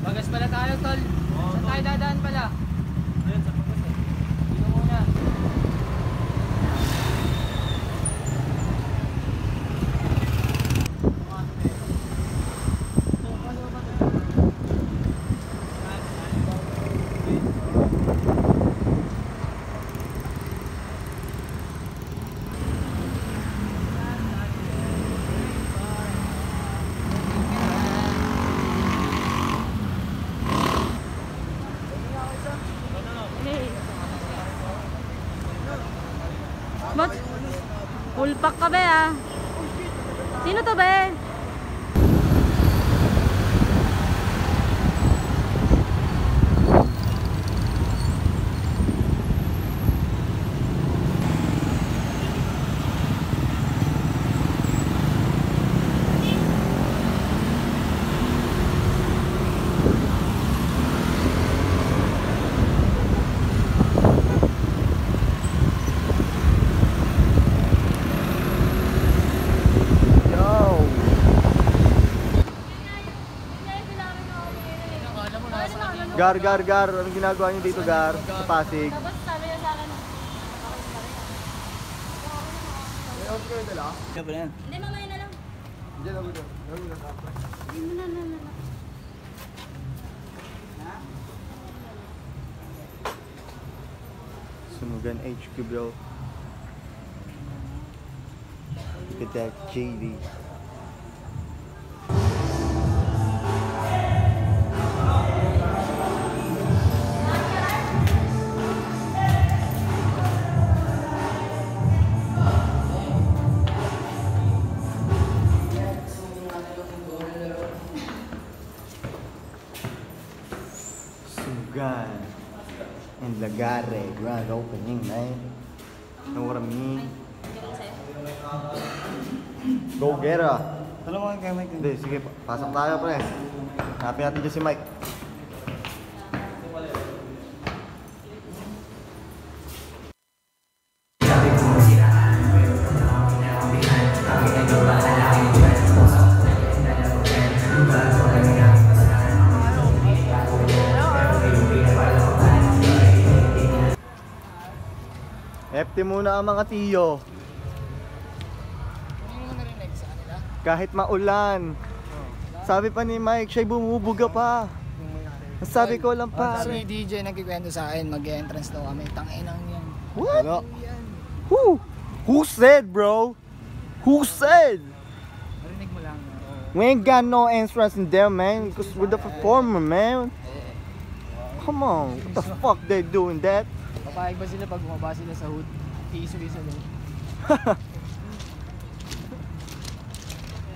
Bagas pala tayo, tol. Saan tayo dadaan pala? Ayun, sa bagas eh. Dito muna. Ba't? Full pack ka be ah. Sino to be? Gar, anong ginagawa niyo dito, Gar? Sa Pasig? Tapos sabi niya sa akin. Hindi, mamaya na lang. Hindi na. Sunugan HQ, bro. Look at that JD. And Lagare, grand opening, man. Know what I mean? Go get her. Tulungan kay Mike. Hindi, sige, pasok tayo, pre. Hanapin natin dyan si Mike. FT muna ang mga tiyo. Kahit maulan. Sabi pa ni Mike, siya'y bumubuga pa. Sabi ko lang pa. Si DJ nagkikwento sa akin, mag-entrance daw kami. Tanginang yan. What? Who said, bro? Who said? Marinig mo lang. We ain't got no entrance in there, man. Because we're the performer, man. Come on, what the fuck they doing that? Papayag ba sila pag bumaba sila sa hood? Iiso-isa din.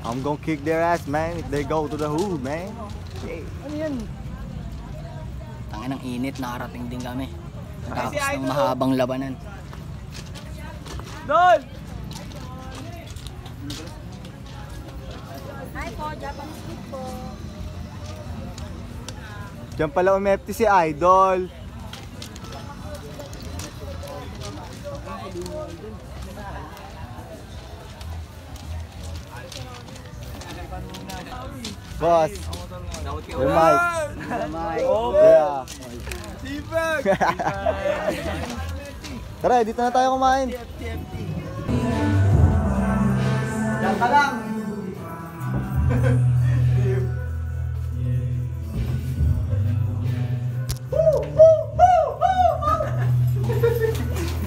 I'm gonna kick their ass, man, if they go to the hood, man. Hey, ano yan? Tanginang init, nakarating din kami. Tapos ng mahabang labanan. Dol! Hi po, Japanese food po. Diyan pala umepti si Idol. Boss, your mic. Yeah. Tara, dito na tayo kumain. Diyan ka lang.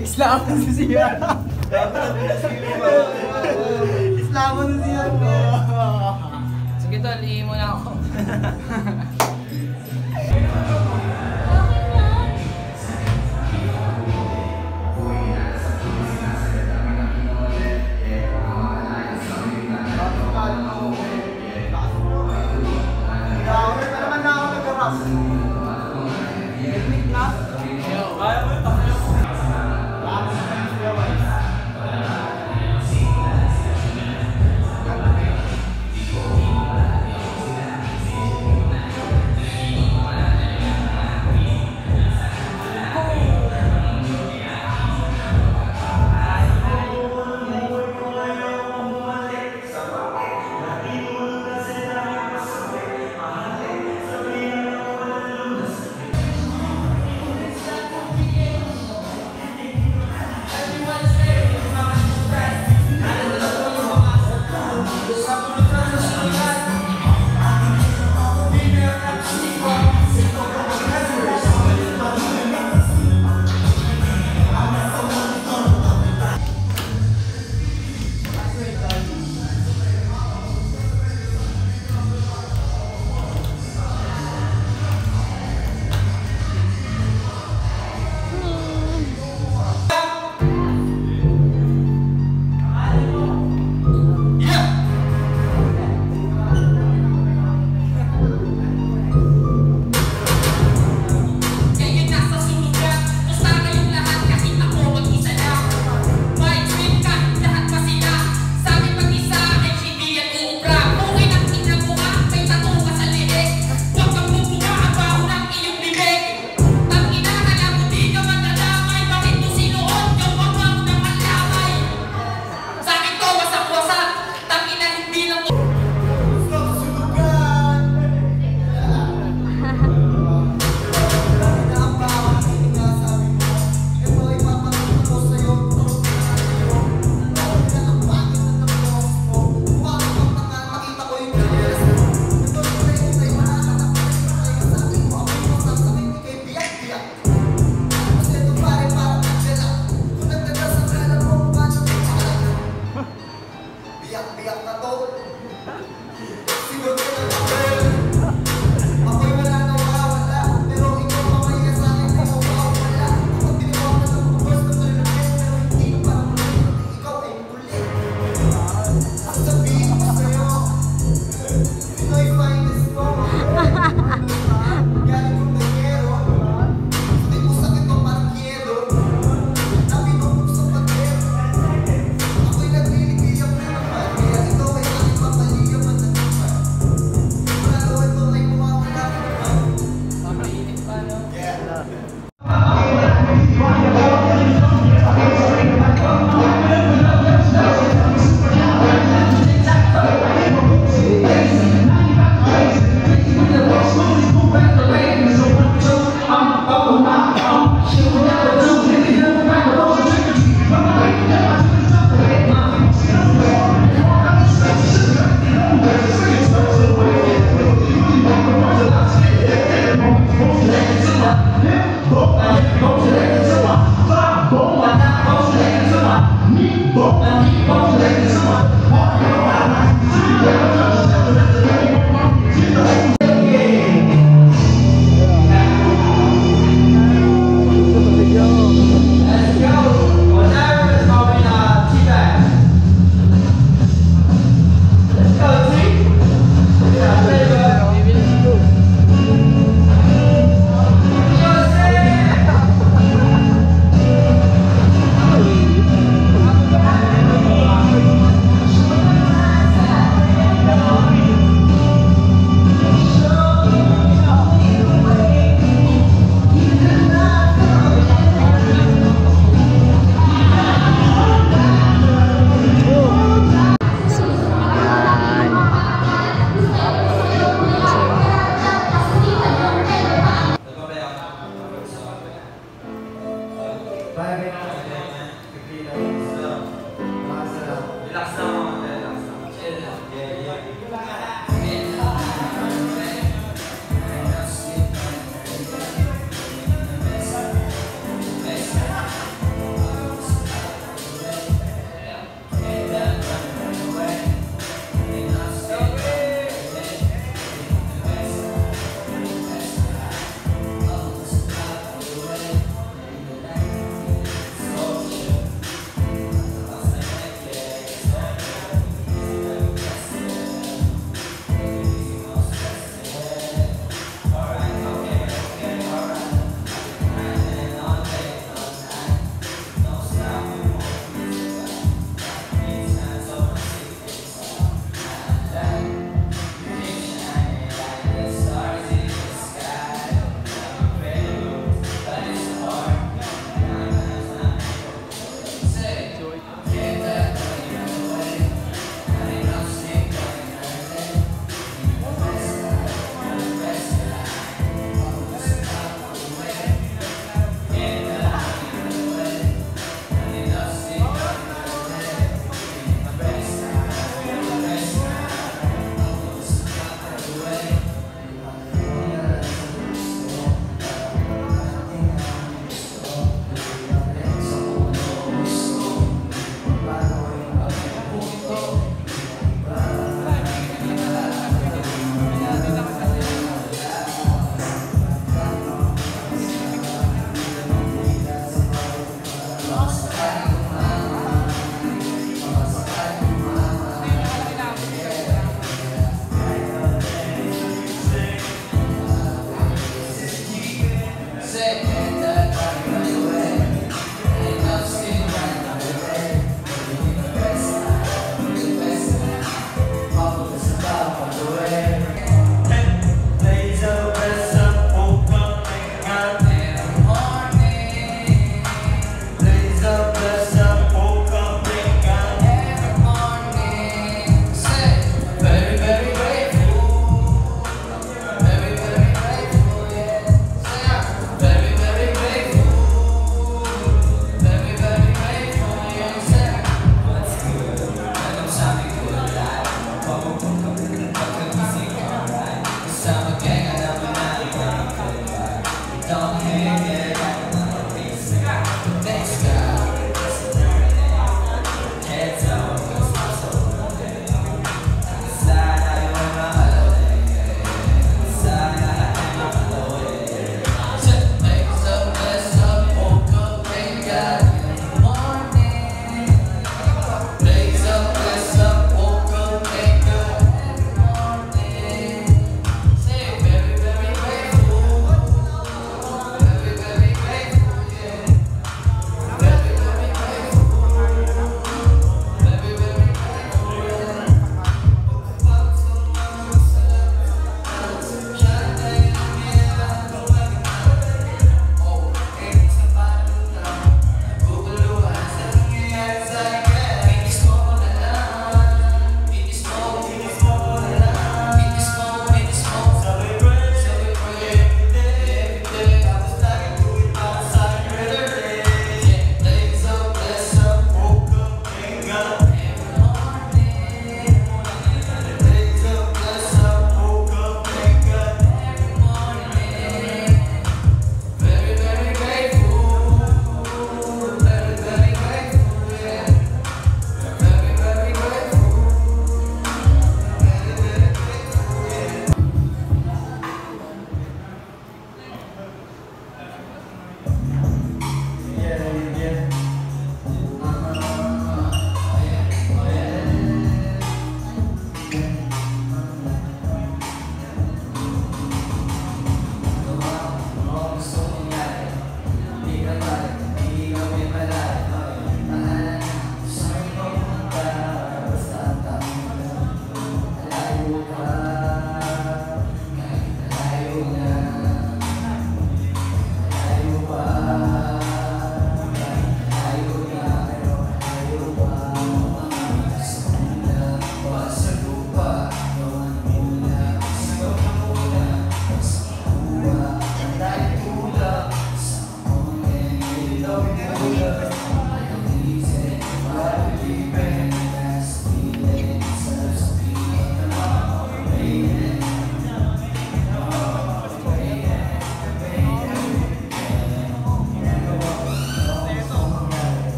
Islaman na siya. Islaman na siya. Sige, tol, ihi mo na ako. biyak na to. Siguro ka na girl. Ako'y wala na wala. Pero ikaw mamaya sa akin na mawawala. Kapag tinawa ka ng pagkos na tulungan, pero hindi ka parang mulit. Ikaw ay mulit. Ang sabihin ko sa'yo, Pinoy finest ko. Galing kong nagero. Sabi mo sakit mo parang kielo. Nabinog sa pader. Ako'y nagliligiyak na naman. Kaya ikaw ay aking papaligaman na naman. Wala daw ito ay mawawala na naman. Makainit pa, no? Relax na.